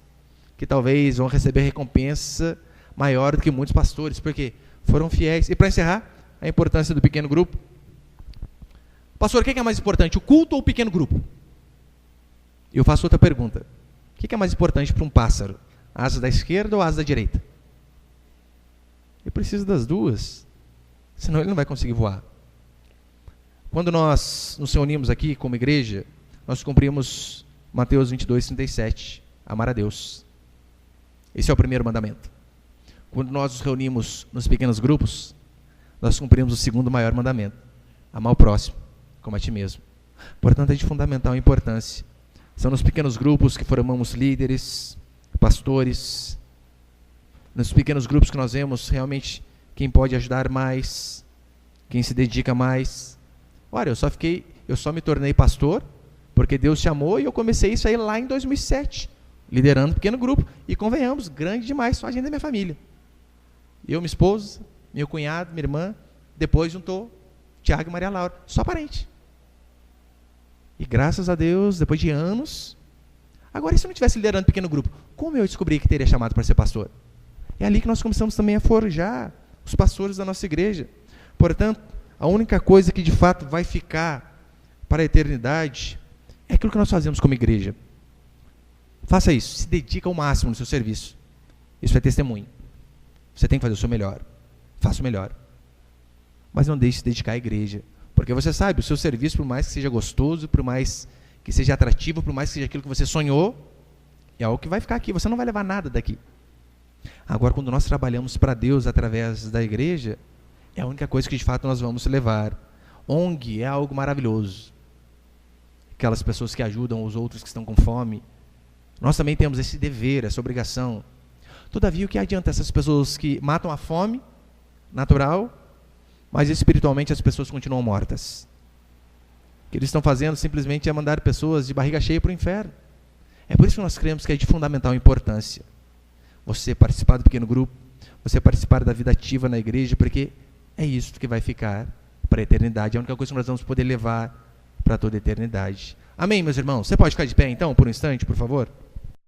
que talvez vão receber recompensa maior do que muitos pastores, porque foram fiéis. E para encerrar, a importância do pequeno grupo. Pastor, o que é mais importante, o culto ou o pequeno grupo? Eu faço outra pergunta: o que é mais importante para um pássaro? A asa da esquerda ou a asa da direita? Ele precisa das duas, senão ele não vai conseguir voar. Quando nós nos reunimos aqui como igreja, nós cumprimos Mateus 22:37, amar a Deus. Esse é o primeiro mandamento. Quando nós nos reunimos nos pequenos grupos, nós cumprimos o segundo maior mandamento: amar o próximo como a ti mesmo. Portanto, é de fundamental importância. São nos pequenos grupos que formamos líderes, pastores. Nos pequenos grupos que nós vemos realmente quem pode ajudar mais, quem se dedica mais. Olha, eu só me tornei pastor porque Deus chamou e eu comecei isso aí lá em 2007, liderando um pequeno grupo. E convenhamos, grande demais, só a gente da minha família. Eu, minha esposa, meu cunhado, minha irmã, depois juntou Tiago e Maria Laura, só parente. E graças a Deus, depois de anos, agora, e se eu não estivesse liderando um pequeno grupo, como eu descobri que teria chamado para ser pastor? É ali que nós começamos também a forjar os pastores da nossa igreja. Portanto, a única coisa que de fato vai ficar para a eternidade é aquilo que nós fazemos como igreja. Faça isso, se dedica ao máximo no seu serviço. Isso é testemunho. Você tem que fazer o seu melhor. Faça o melhor. Mas não deixe de se dedicar à igreja. Porque você sabe, o seu serviço, por mais que seja gostoso, por mais que seja atrativo, por mais que seja aquilo que você sonhou, é algo que vai ficar aqui, você não vai levar nada daqui. Agora, quando nós trabalhamos para Deus através da igreja, é a única coisa que de fato nós vamos levar. ONG é algo maravilhoso. Aquelas pessoas que ajudam os outros que estão com fome. Nós também temos esse dever, essa obrigação. Todavia, o que adianta essas pessoas que matam a fome natural, mas espiritualmente as pessoas continuam mortas? O que eles estão fazendo simplesmente é mandar pessoas de barriga cheia para o inferno. É por isso que nós cremos que é de fundamental importância você participar do pequeno grupo, você participar da vida ativa na igreja, porque é isso que vai ficar para a eternidade. É a única coisa que nós vamos poder levar para toda a eternidade. Amém, meus irmãos? Você pode ficar de pé então, por um instante, por favor?